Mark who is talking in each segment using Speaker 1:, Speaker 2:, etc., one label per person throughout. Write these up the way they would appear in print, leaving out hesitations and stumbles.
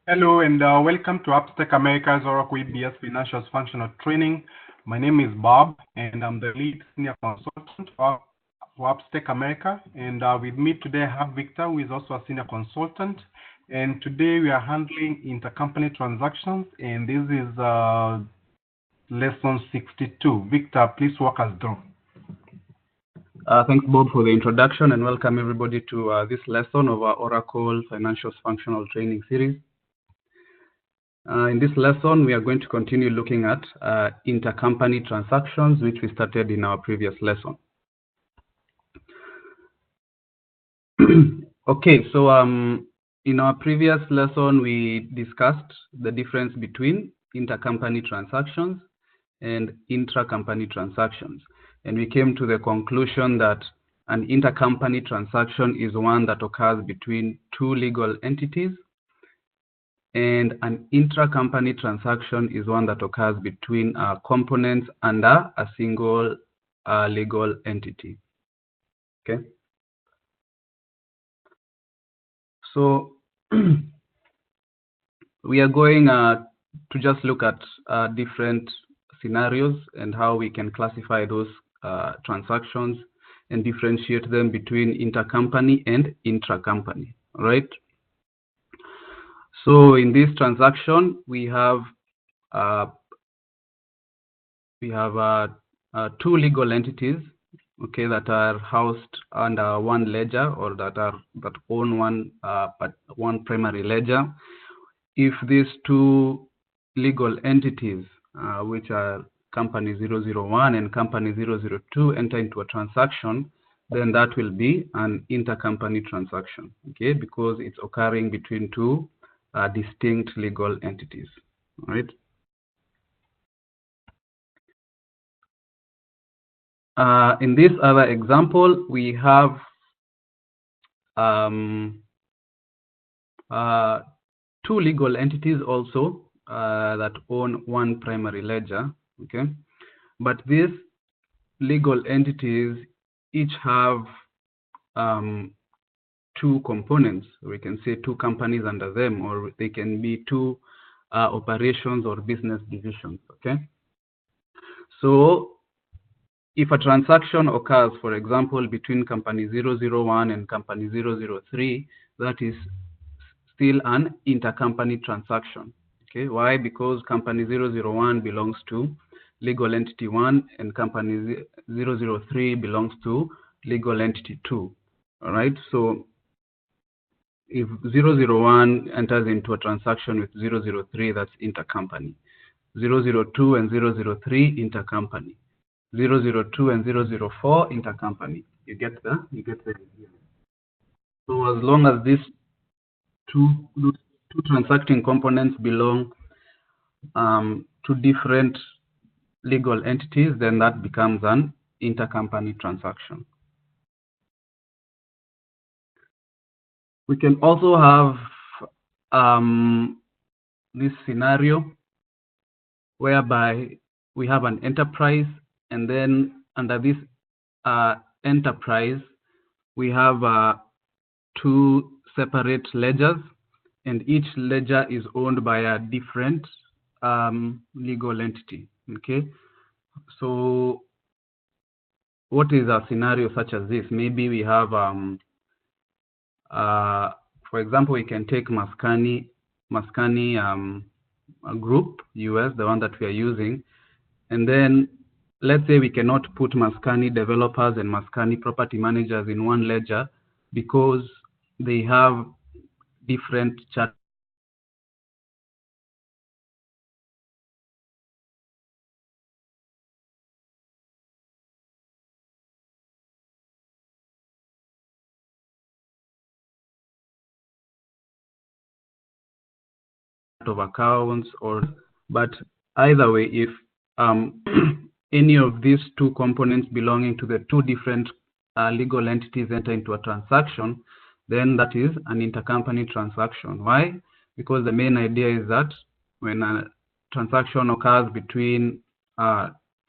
Speaker 1: Hello and welcome to Upstack America's Oracle EBS Financials Functional Training. My name is Bob and I'm the lead senior consultant for Upstack America. And with me today I have Victor, who is also a senior consultant. And today we are handling intercompany transactions, and this is lesson 62. Victor, please walk us through.
Speaker 2: Thanks, Bob, for the introduction, and welcome everybody to this lesson of our Oracle Financials Functional Training Series. In this lesson, we are going to continue looking at intercompany transactions, which we started in our previous lesson. Okay, so in our previous lesson, we discussed the difference between intercompany transactions and intracompany transactions. And we came to the conclusion that an intercompany transaction is one that occurs between two legal entities, and an intracompany transaction is one that occurs between components under a single legal entity. Okay. So we are going to just look at different scenarios and how we can classify those transactions and differentiate them between intercompany and intracompany, right? So in this transaction, we have two legal entities, okay, that are housed under one ledger, or that own one primary ledger. If these two legal entities, which are company 001 and company 002, enter into a transaction, then that will be an intercompany transaction, okay, because it's occurring between two distinct legal entities, right? In this other example, we have two legal entities also that own one primary ledger, okay? But these legal entities each have two components. We can say two companies under them, or they can be two operations or business divisions, okay? So if a transaction occurs, for example, between company 001 and company 003, that is still an intercompany transaction, okay? Why? Because company 001 belongs to legal entity 1 and company 003 belongs to legal entity 2, all right? So if 001 enters into a transaction with 003, that's intercompany. 002 and 003, intercompany. 002 and 004, intercompany. You get the idea. So as long as these two transacting components belong to different legal entities, then that becomes an intercompany transaction. We can also have this scenario whereby we have an enterprise, and then under this enterprise, we have two separate ledgers, and each ledger is owned by a different legal entity, okay? So what is a scenario such as this? Maybe we have, for example, we can take Mascani Group US, the one that we are using, and then let's say we cannot put Mascani developers and Mascani property managers in one ledger because they have different chart of accounts, but either way, if any of these two components belonging to the two different legal entities enter into a transaction, then that is an intercompany transaction. Why? Because the main idea is that when a transaction occurs between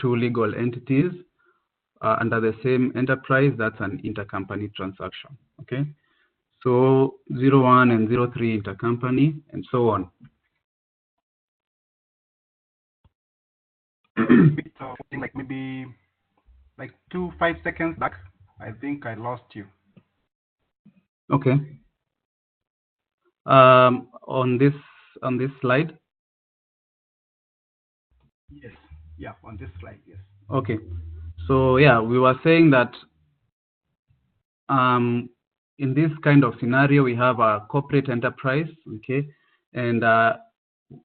Speaker 2: two legal entities under the same enterprise, that's an intercompany transaction, okay? So 01 and 03 intercompany, and so on.
Speaker 1: Like maybe like 5 seconds back, I think I lost you.
Speaker 2: Okay. On this slide.
Speaker 1: Yes. Yeah, on this slide. Yes.
Speaker 2: Okay. So yeah, we were saying that in this kind of scenario, we have a corporate enterprise, okay, and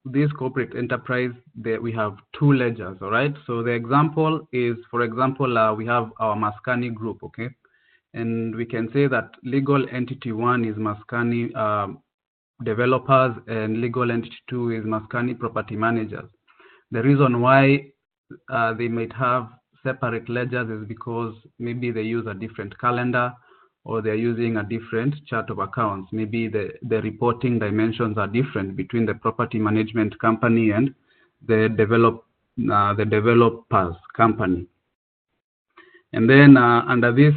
Speaker 2: this corporate enterprise, we have two ledgers, all right. So the example is, for example, we have our Maskani group, okay, and we can say that legal entity 1 is Maskani developers and legal entity 2 is Maskani property managers. The reason why they might have separate ledgers is because maybe they use a different calendar, or they're using a different chart of accounts. Maybe the reporting dimensions are different between the property management company and the developers company. And then under this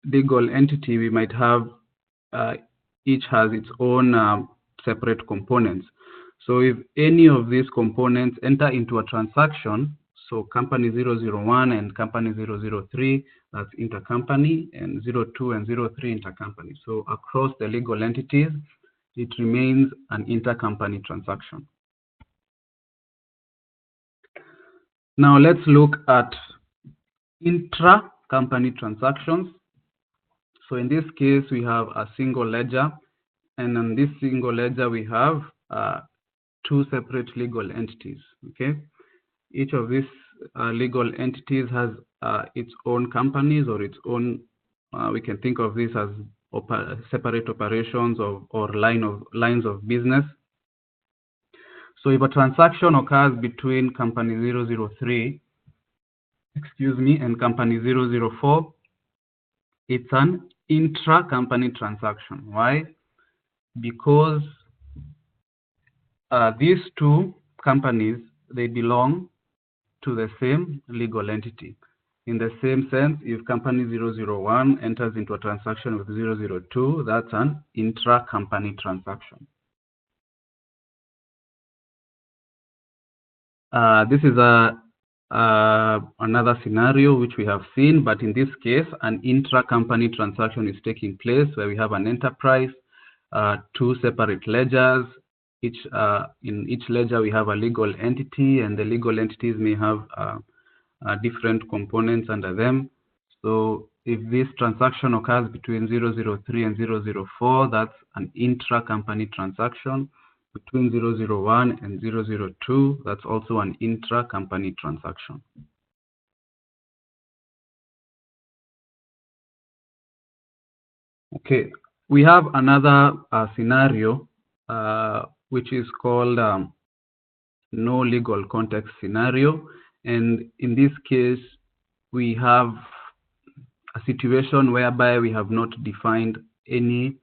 Speaker 2: legal entity, we might have each has its own separate components. So if any of these components enter into a transaction, so company 001 and company 003, that's intercompany, and 02 and 03 intercompany. So across the legal entities, it remains an intercompany transaction. Now let's look at intra-company transactions. So in this case, we have a single ledger, and on this single ledger, we have two separate legal entities, okay? Each of these legal entities has its own companies or its own, we can think of this as separate operations or lines of business. So if a transaction occurs between company 003, and company 004, it's an intra-company transaction. Why? Because these two companies, they belong to the same legal entity. In the same sense, if company 001 enters into a transaction with 002, that's an intra-company transaction. This is another scenario which we have seen, but in this case, an intra-company transaction is taking place where we have an enterprise, two separate ledgers. In each ledger, we have a legal entity, and the legal entities may have different components under them. So if this transaction occurs between 003 and 004, that's an intra-company transaction. Between 001 and 002, that's also an intra-company transaction. Okay, we have another scenario which is called no legal context scenario. And in this case, we have a situation whereby we have not defined any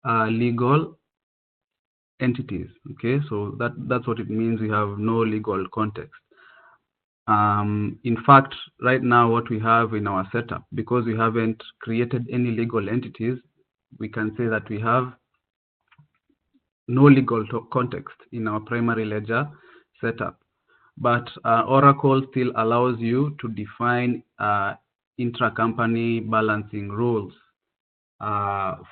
Speaker 2: legal entities. Okay, so that's what it means. We have no legal context. In fact, right now, what we have in our setup, because we haven't created any legal entities, we can say that we have no legal context in our primary ledger setup. But Oracle still allows you to define intra-company balancing rules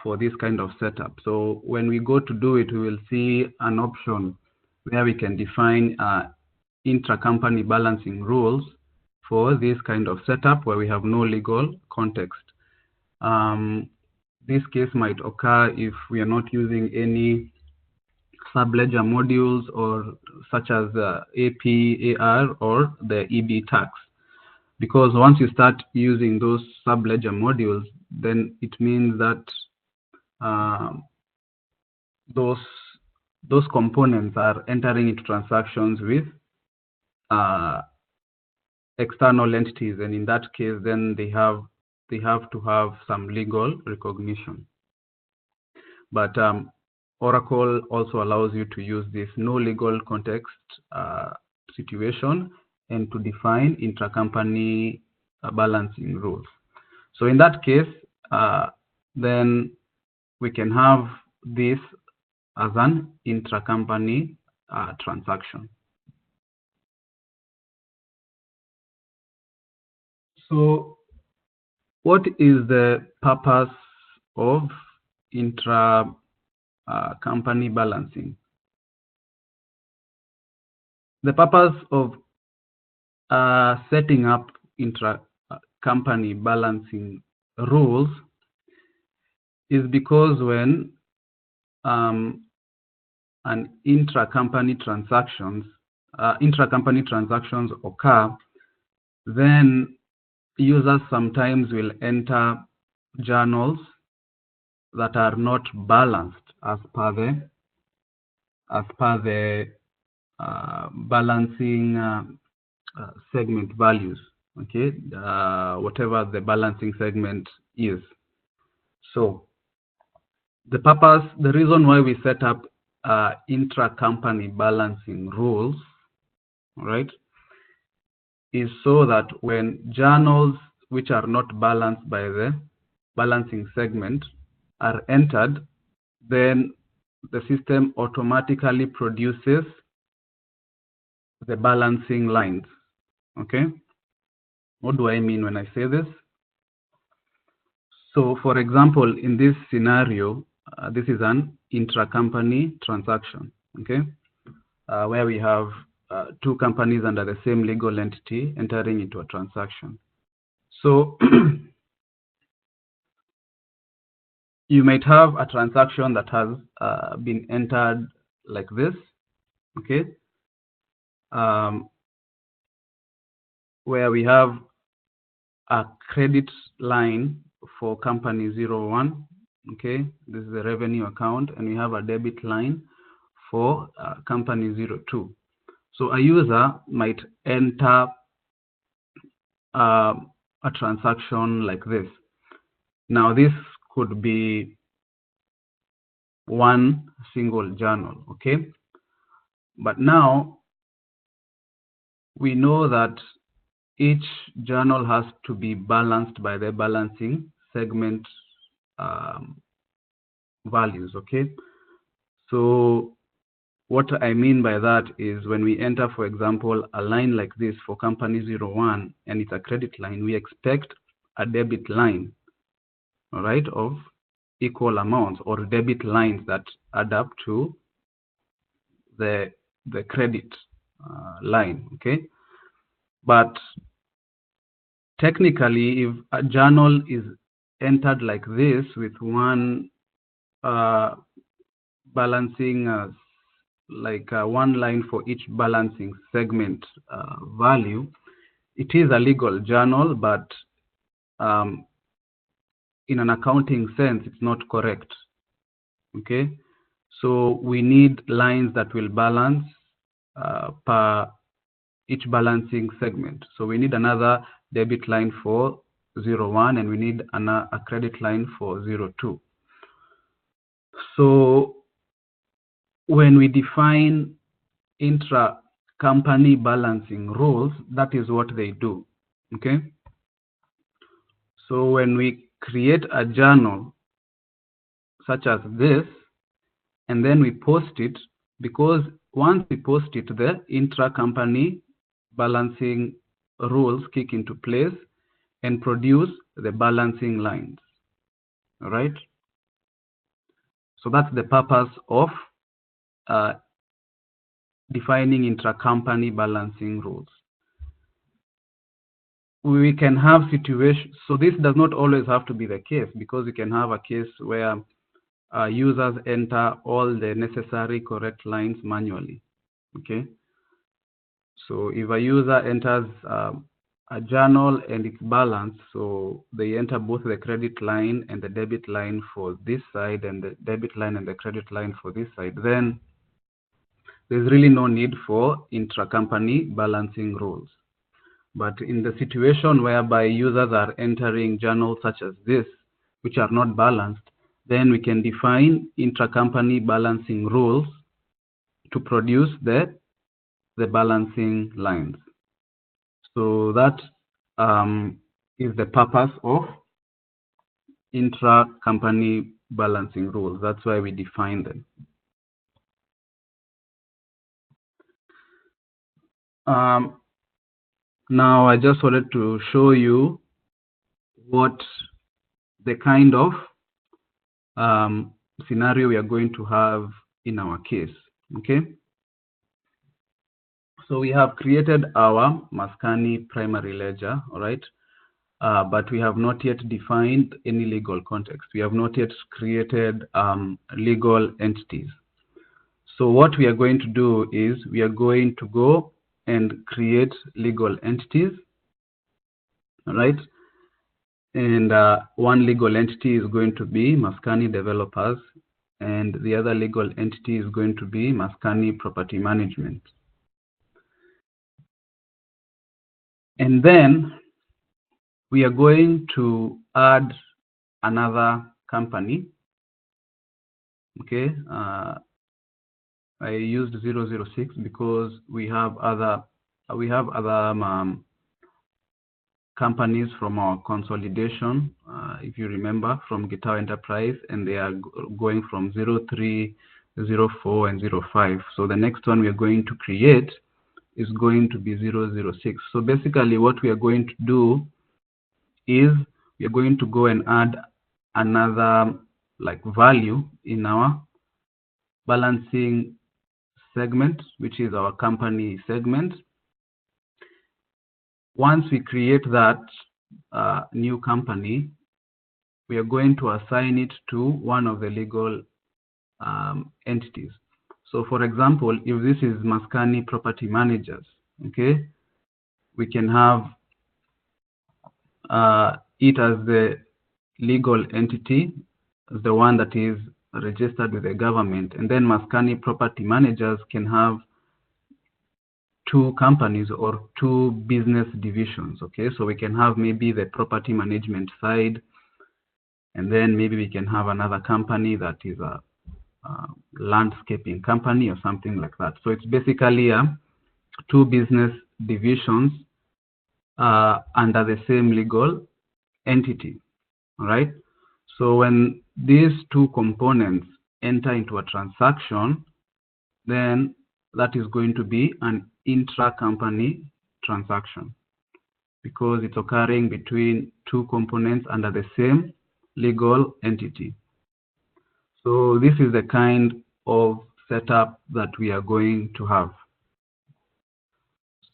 Speaker 2: for this kind of setup. So when we go to do it, we will see an option where we can define intra-company balancing rules for this kind of setup where we have no legal context. This case might occur if we are not using any subledger modules or such as the AP, AR, or the EB tax. Because once you start using those subledger modules, then it means that those components are entering into transactions with external entities, and in that case, then they have to have some legal recognition. But Oracle also allows you to use this no legal context situation and to define intracompany balancing rules. So in that case, then we can have this as an intra-company transaction. So what is the purpose of intra-company balancing? The purpose of setting up intra-company balancing rules is because when an intra-company transactions occur, then users sometimes will enter journals that are not balanced as per the balancing segment values, okay, whatever the balancing segment is. So the reason why we set up intra-company balancing rules, right, is so that when journals which are not balanced by the balancing segment are entered, then the system automatically produces the balancing lines. Okay, what do I mean when I say this? So for example, in this scenario, this is an intra-company transaction, okay, where we have two companies under the same legal entity entering into a transaction. So you might have a transaction that has been entered like this, okay, where we have a credit line for company 01, okay, this is the revenue account, and we have a debit line for company 02. So a user might enter a transaction like this. Now this could be one single journal, okay? But now we know that each journal has to be balanced by the balancing segment values, okay? So what I mean by that is when we enter, for example, a line like this for company 01 and it's a credit line, we expect a debit line, all right, of equal amounts, or debit lines that add up to the credit line, okay? But technically, if a journal is entered like this with one balancing one line for each balancing segment value, it is a legal journal, but in an accounting sense, it's not correct, okay? So we need lines that will balance per each balancing segment. So we need another debit line for 01, and we need a credit line for 02. So when we define intra-company balancing rules, that is what they do, okay? So when we create a journal such as this, and then we post it, because once we post it, the intra-company balancing rules kick into place and produce the balancing lines, all right? So that's the purpose of defining intra-company balancing rules. We can have situations, so this does not always have to be the case, because you can have a case where users enter all the necessary correct lines manually, okay? So if a user enters a journal and it's balanced, so they enter both the credit line and the debit line for this side, and the debit line and the credit line for this side, then there's really no need for intra-company balancing rules. But in the situation whereby users are entering journals such as this, which are not balanced, then we can define intra-company balancing rules to produce the balancing lines. So that is the purpose of intra-company balancing rules. That's why we define them. Now I just wanted to show you what the kind of scenario we are going to have in our case. Okay. So we have created our Maskani primary ledger, all right? But we have not yet defined any legal context. We have not yet created legal entities. So what we are going to do is we are going to go and create legal entities, all right? And one legal entity is going to be Maskani Developers, and the other legal entity is going to be Maskani Property Management. And then we are going to add another company. Okay, I used 006 because we have other companies from our consolidation, if you remember, from Gitao Enterprise, and they are going from 03, 04, and 05. So the next one we are going to create is going to be 006. So basically what we are going to do is we are going to go and add another like value in our balancing segment, which is our company segment. Once we create that new company, we are going to assign it to one of the legal entities. So for example, if this is Maskani Property Managers, okay, we can have it as the legal entity, the one that is registered with the government, and then Maskani Property Managers can have two companies or two business divisions. Okay, so we can have maybe the property management side, and then maybe we can have another company that is a landscaping company or something like that. So it's basically two business divisions under the same legal entity. All right. So when these two components enter into a transaction, then that is going to be an intra-company transaction because it's occurring between two components under the same legal entity. So this is the kind of setup that we are going to have.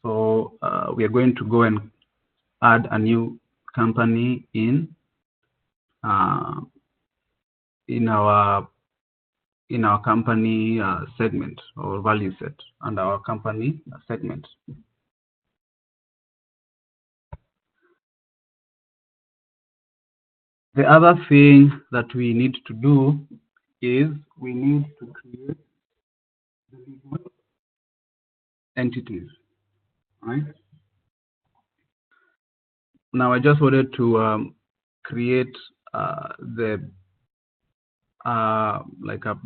Speaker 2: So we are going to go and add a new company in our company segment or value set and our company segment. The other thing that we need to do is we need to create the legal entities, right? Now I just wanted to create like a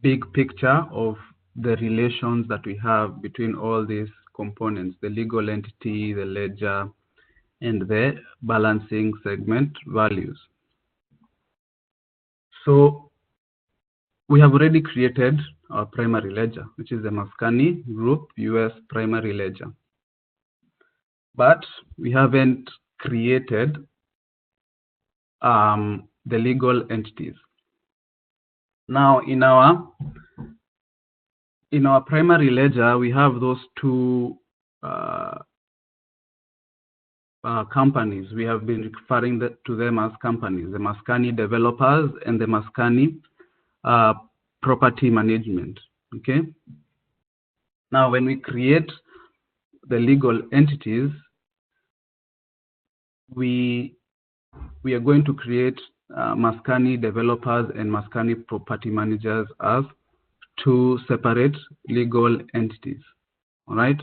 Speaker 2: big picture of the relations that we have between all these components, the legal entity, the ledger, and the balancing segment values. So we have already created our primary ledger, which is the Maskani Group US primary ledger. But we haven't created the legal entities. Now in our primary ledger, we have those two companies. We have been referring to them as companies, the Maskani Developers and the Maskani Property Management. Okay. Now, when we create the legal entities, we are going to create Maskani Developers and Maskani Property Managers as two separate legal entities. All right.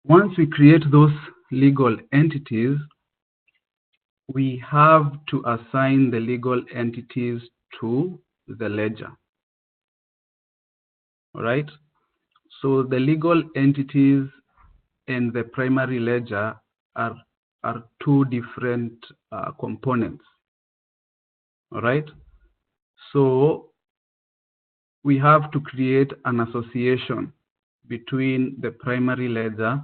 Speaker 2: Once we create those legal entities, we have to assign the legal entities to the ledger. All right. So the legal entities and the primary ledger are two different components. All right. So we have to create an association between the primary ledger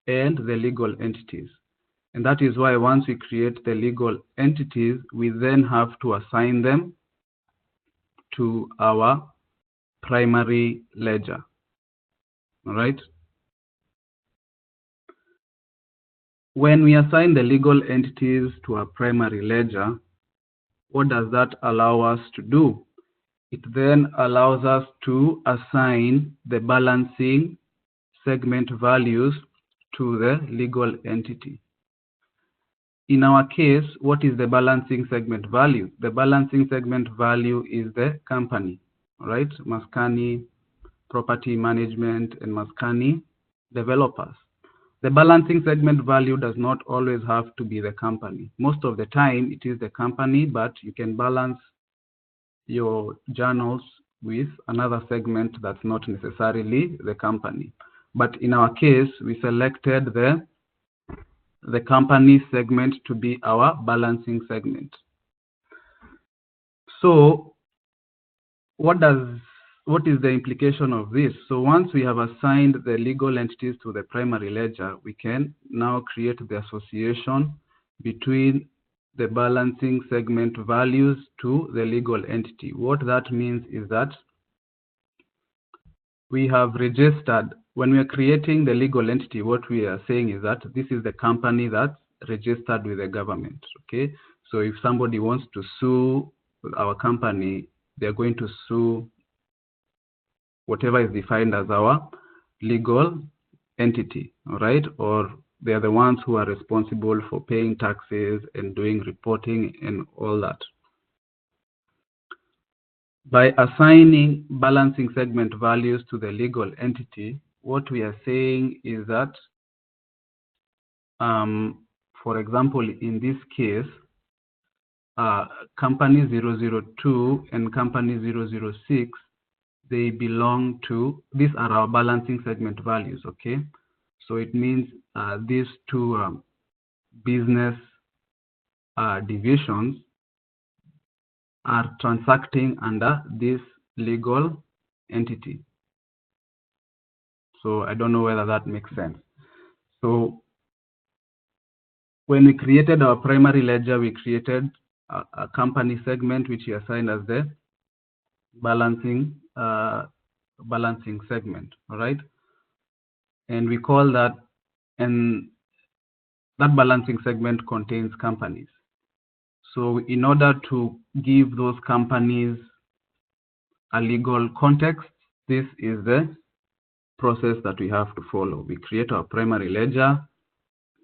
Speaker 2: and the legal entities. And that is why once we create the legal entities, we then have to assign them to our primary ledger. All right. When we assign the legal entities to our primary ledger, what does that allow us to do? It then allows us to assign the balancing segment values to the legal entity. In our case, what is the balancing segment value? The balancing segment value is the company, right? Maskani Property Management and Maskani Developers. The balancing segment value does not always have to be the company. Most of the time it is the company, but you can balance your journals with another segment that's not necessarily the company. But in our case, we selected the company segment to be our balancing segment. So what is the implication of this? So once we have assigned the legal entities to the primary ledger, we can now create the association between the balancing segment values to the legal entity. What that means is that we have registered, when we are creating the legal entity, what we are saying is that this is the company that's registered with the government, okay? So if somebody wants to sue our company, they're going to sue whatever is defined as our legal entity, all right? Or they are the ones who are responsible for paying taxes and doing reporting and all that. By assigning balancing segment values to the legal entity, what we are saying is that, for example, in this case, company 002 and company 006, they belong to, these are our balancing segment values, okay? So it means these two business divisions are transacting under this legal entity. So I don't know whether that makes sense. So when we created our primary ledger, we created a company segment which we assigned as the balancing segment, all right? And we call that, and that balancing segment contains companies. So in order to give those companies a legal context, this is the process that we have to follow. We create our primary ledger.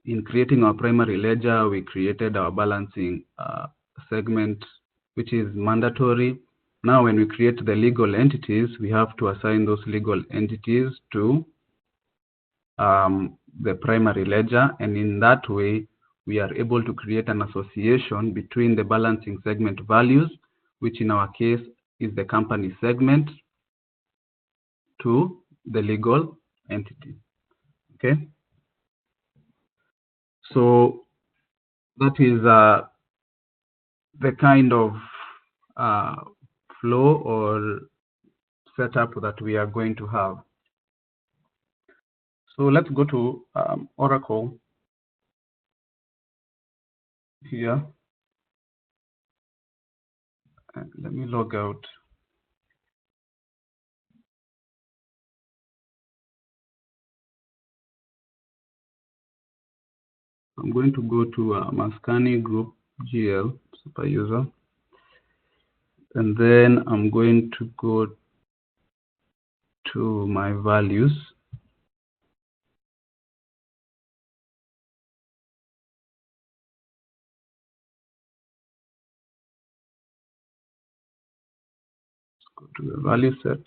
Speaker 2: In creating our primary ledger, we created our balancing segment, which is mandatory. Now, when we create the legal entities, we have to assign those legal entities to the primary ledger, and in that way, we are able to create an association between the balancing segment values, which in our case is the company segment, to the legal entity, okay? So that is the kind of flow or setup that we are going to have. So let's go to Oracle here. And let me log out. I'm going to go to Maskani Group GL super user, and then I'm going to go to my values. Let's go to the value set.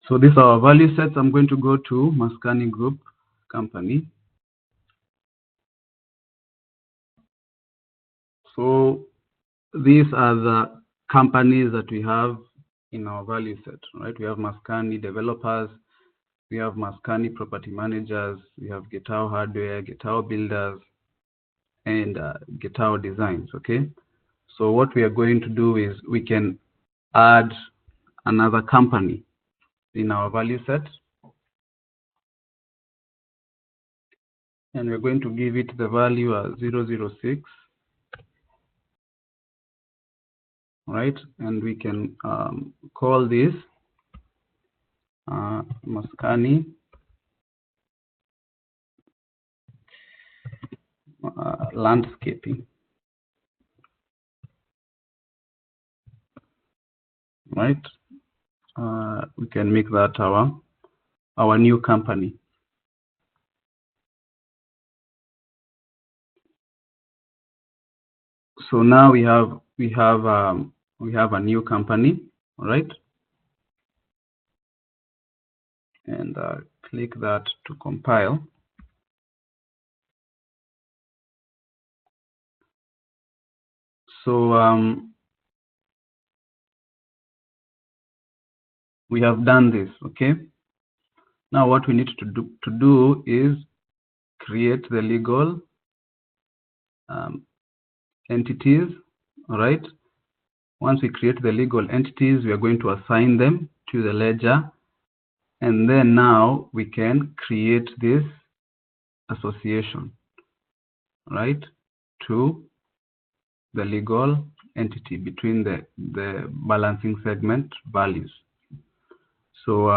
Speaker 2: So these are our value sets. I'm going to go to Maskani Group company. So these are the companies that we have in our value set, right? We have Maskani Developers, we have Maskani Property Managers, we have Getao Hardware, Getao Builders, and Getao Designs. Okay, so what we are going to do is we can add another company in our value set, and we're going to give it the value as 006, right? And we can call this Maskani Landscaping, right? We can make that our new company. So now we have a new company, all right? And click that to compile. So we have done this, okay? Now what we need to do is create the legal entities, all right? Once we create the legal entities, we are going to assign them to the ledger, and then now we can create this association, right, to the legal entity between the balancing segment values. So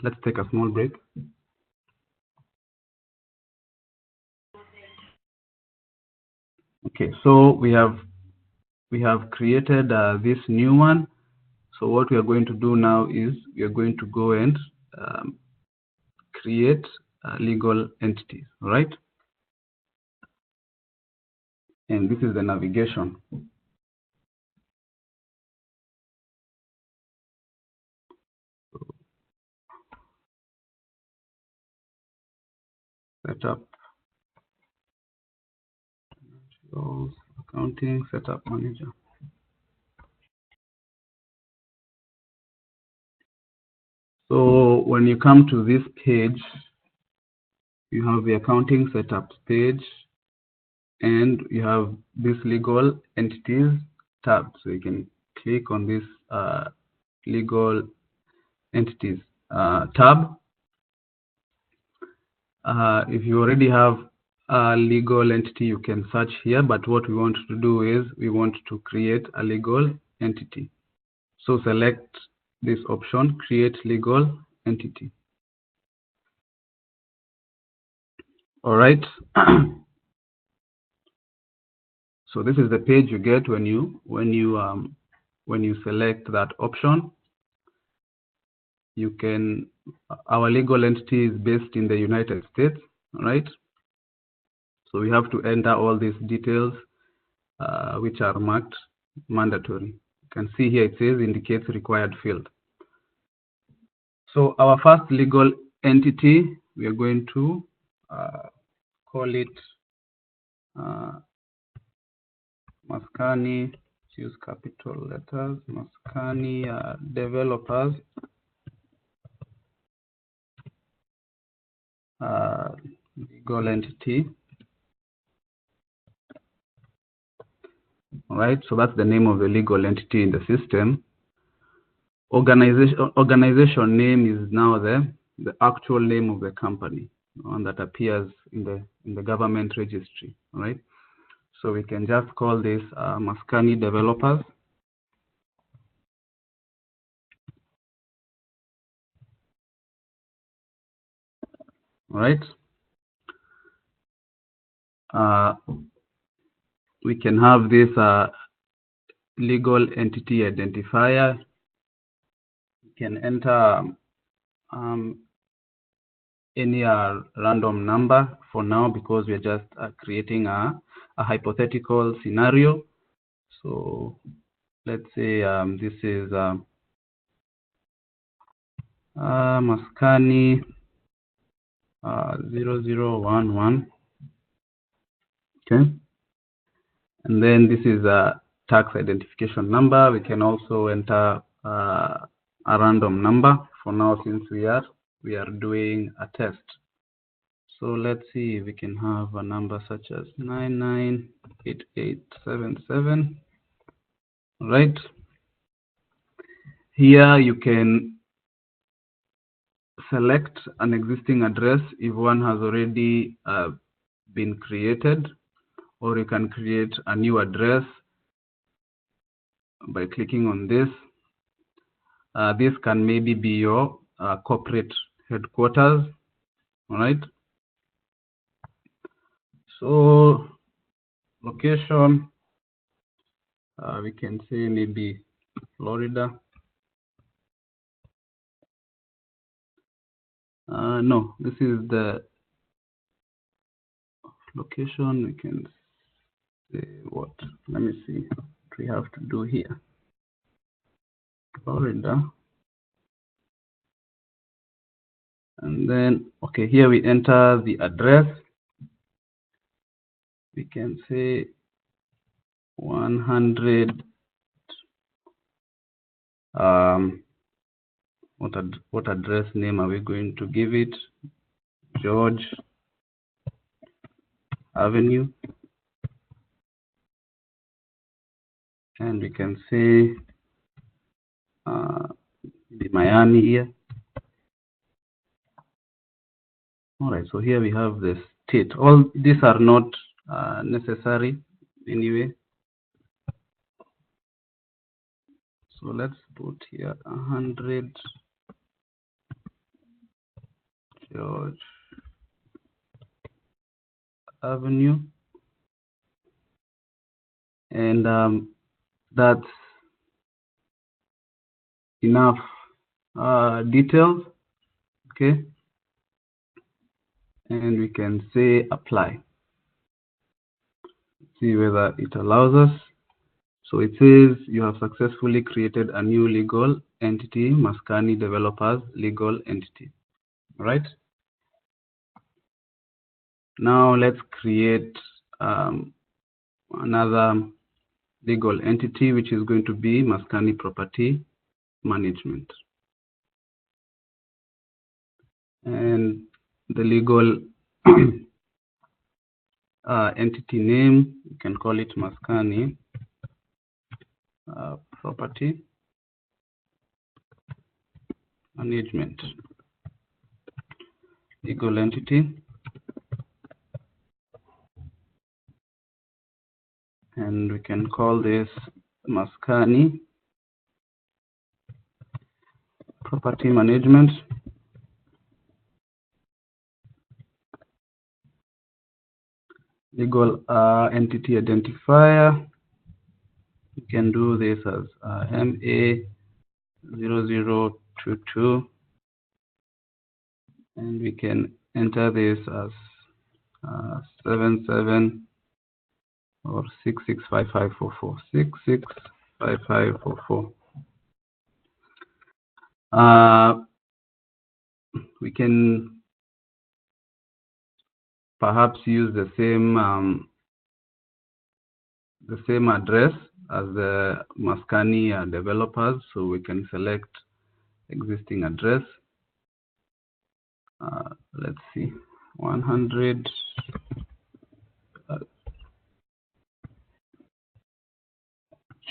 Speaker 2: let's take a small break. Okay, so we have created this new one. So what we are going to do now is we are going to go and create legal entities, right? And this is the navigation. Setup, accounting, setup manager. So when you come to this page, you have the accounting setup page, and you have this legal entities tab. So you can click on this legal entities tab. If you already have a legal entity, you can search here, but what we want to do is we want to create a legal entity. So select this option, create legal entity. All right. So this is the page you get when you select that option. You can, our legal entity is based in the United States, right? So we have to enter all these details, which are marked mandatory. You can see here it says indicates required field. So our first legal entity, we are going to call it Maskani, use capital letters, Maskani Developers legal entity. All right, so that's the name of the legal entity in the system. Organization name is now the actual name of the company, one that appears in the government registry. All right, so we can just call this Maskani Developers. All right. We can have this legal entity identifier. You can enter any random number for now, because we're just creating a hypothetical scenario. So let's say this is Maskani 0011. Okay, and then this is a tax identification number. We can also enter a random number for now, since we are doing a test. So let's see if we can have a number such as 998877. Right. Here you can select an existing address if one has already been created, or you can create a new address by clicking on this. This can maybe be your corporate headquarters, all right? So location, we can say maybe Florida. No, this is the location. We can say what? Let me see what we have to do here. Florida. And then, okay, here we enter the address. We can say 100. What address name are we going to give it? George Avenue. And we can say the Miami here. All right, so here we have the state. All these are not necessary anyway. So let's put here 100 George Avenue. And that's enough details, okay? And we can say apply. See whether it allows us. So it says you have successfully created a new legal entity, Maskani Developers Legal Entity, right? Now let's create another legal entity, which is going to be Maskani Property Management. And the legal entity name, you can call it Maskani Property Management legal entity. And we can call this Maskani Property Management. Legal entity identifier. We can do this as MA0022, and we can enter this as 77 or 665544. 665544. We can perhaps use the same address as the Maskani developers, so we can select existing address. Let's see, 100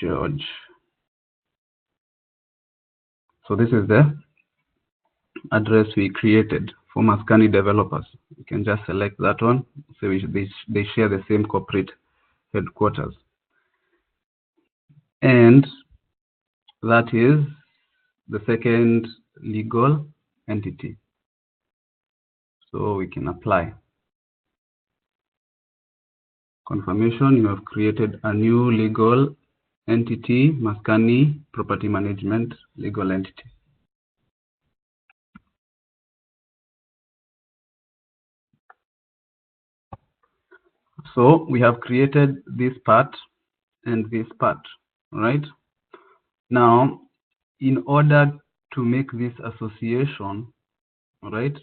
Speaker 2: George. So this is the address we created for Maskani developers. You can just select that one. So they share the same corporate headquarters. And that is the second legal entity. So we can apply. Confirmation, you have created a new legal entity, Maskani Property Management legal entity. So we have created this part and this part, right? Now, in order to make this association, right,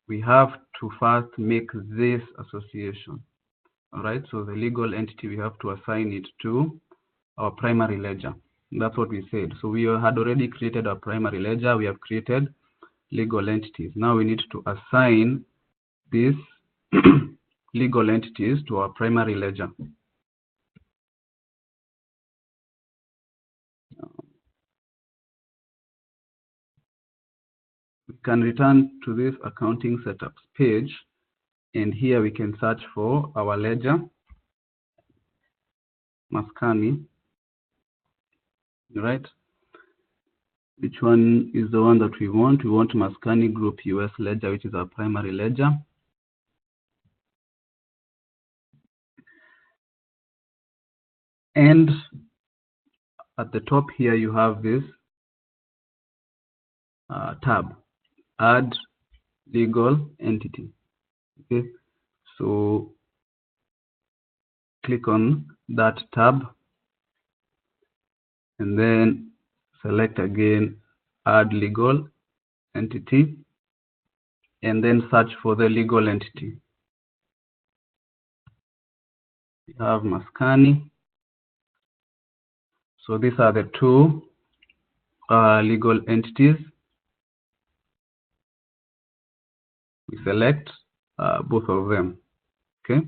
Speaker 2: we have to first make this association, all right? So the legal entity, we have to assign it to our primary ledger. That's what we said. So we had already created our primary ledger. We have created legal entities. Now we need to assign this legal entities to our primary ledger. We can return to this accounting setups page, and here we can search for our ledger, Maskani, right? Which one is the one that we want? We want Maskani Group US ledger, which is our primary ledger. And at the top here, you have this tab, Add Legal Entity. Okay, so click on that tab, and then select again Add Legal Entity, and then search for the legal entity. We have Maskani. So these are the two legal entities. We select both of them, okay?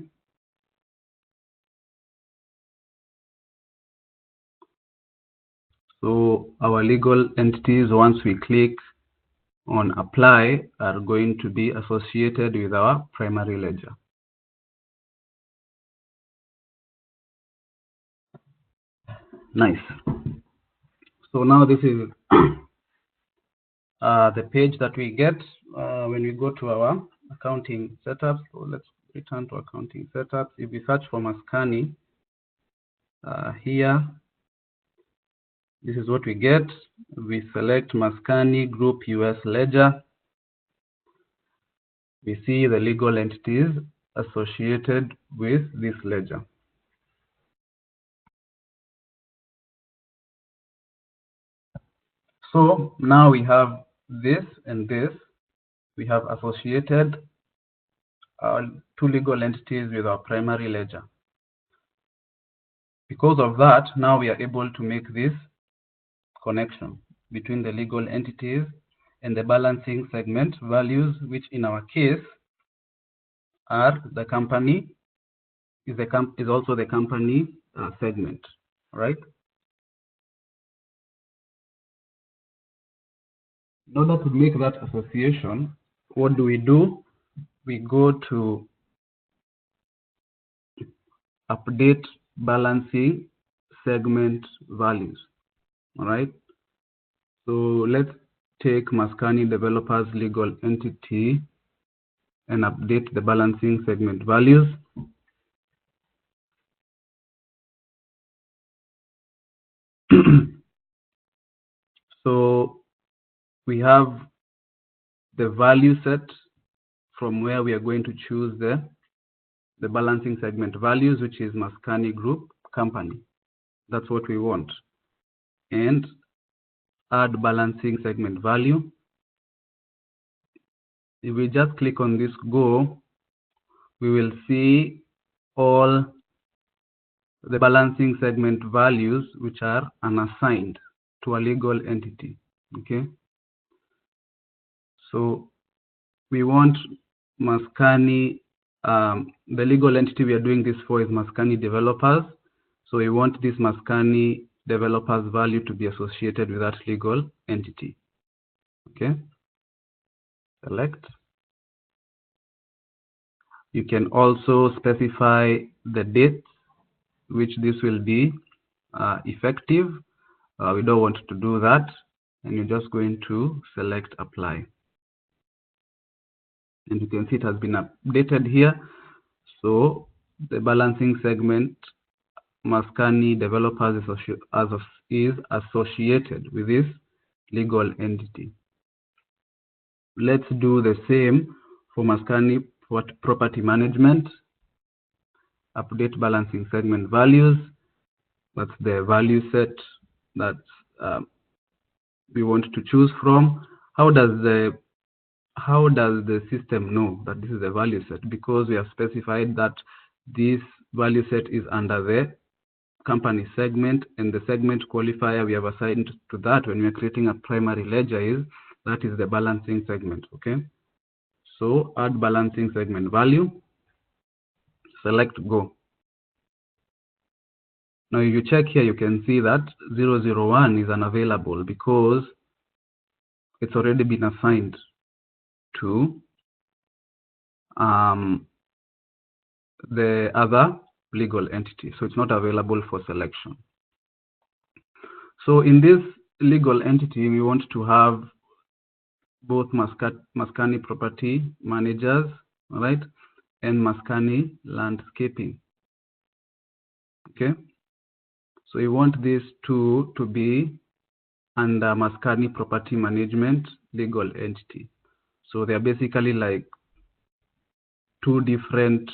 Speaker 2: So our legal entities, once we click on apply, are going to be associated with our primary ledger. Nice. So now this is the page that we get when we go to our accounting setups. So let's return to accounting setups. If we search for Maskani, here, this is what we get. We select Maskani Group US Ledger. We see the legal entities associated with this ledger. So now we have this and this. We have associated two legal entities with our primary ledger. Because of that, now we are able to make this connection between the legal entities and the balancing segment values, which in our case are the company, is also the company segment, right? In order to make that association, what do? We go to update balancing segment values, all right? So let's take Maskani Developers legal entity and update the balancing segment values. So we have the value set from where we are going to choose the balancing segment values, which is Maskani Group Company. That's what we want. And add balancing segment value. If we just click on this go, we will see all the balancing segment values which are unassigned to a legal entity, okay? So we want Maskani, the legal entity we are doing this for is Maskani Developers. So we want this Maskani Developers value to be associated with that legal entity, okay? Select. You can also specify the date which this will be effective. We don't want to do that, and you're just going to select apply. And you can see it has been updated here. So the balancing segment Maskani Developers is associated with this legal entity. Let's do the same for Maskani Property Management. Update balancing segment values. That's the value set that we want to choose from. How does the system know that this is the value set? Because we have specified that this value set is under the company segment, and the segment qualifier we have assigned to that when we are creating a primary ledger is that is the balancing segment, okay? So add balancing segment value, select go. Now, if you check here, you can see that 001 is unavailable because it's already been assigned to the other legal entity. So it's not available for selection. So in this legal entity, we want to have both Maskani property managers, all right, and Maskani landscaping. Okay. So we want these two to be under Maskani property management legal entity. So they're basically like two different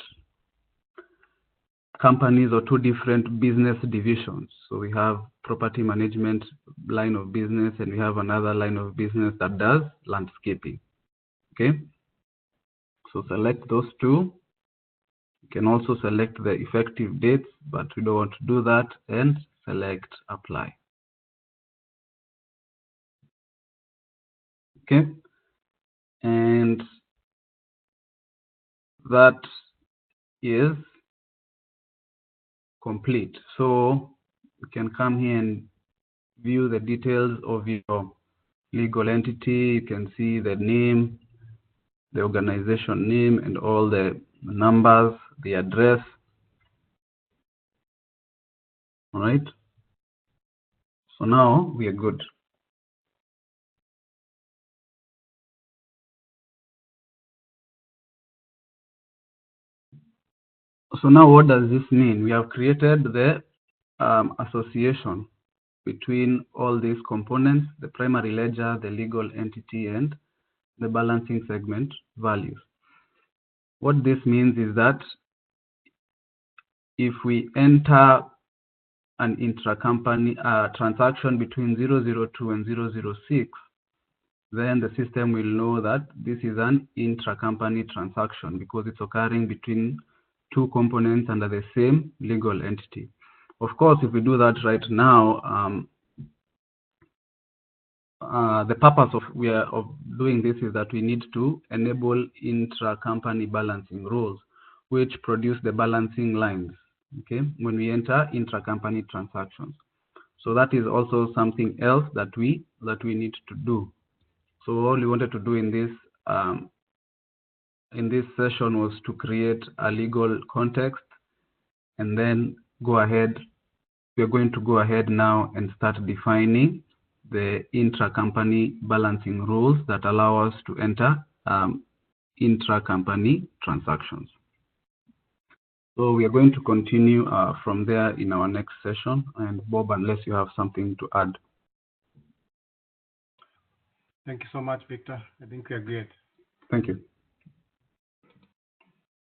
Speaker 2: companies or two different business divisions. So we have property management line of business and we have another line of business that does landscaping. Okay. So select those two. You can also select the effective dates, but we don't want to do that, and select apply. Okay. And that is complete. So you can come here and view the details of your legal entity. You can see the name, the organization name, and all the numbers, the address. All right. So now we are good. So now what does this mean? We have created the association between all these components, the primary ledger, the legal entity, and the balancing segment values. What this means is that if we enter an intra-company transaction between 002 and 006, then the system will know that this is an intra-company transaction because it's occurring between two components under the same legal entity. Of course, if we do that right now, the purpose of doing this is that we need to enable intra-company balancing rules, which produce the balancing lines, okay, when we enter intra-company transactions. So that is also something else that we need to do. So all we wanted to do in this session was to create a legal context, and then go ahead. We're going to go ahead now and start defining the intra-company balancing rules that allow us to enter intra-company transactions. So we are going to continue from there in our next session. And Bob, unless you have something to add.
Speaker 1: Thank you so much, Victor. I think we are great.
Speaker 2: Thank you.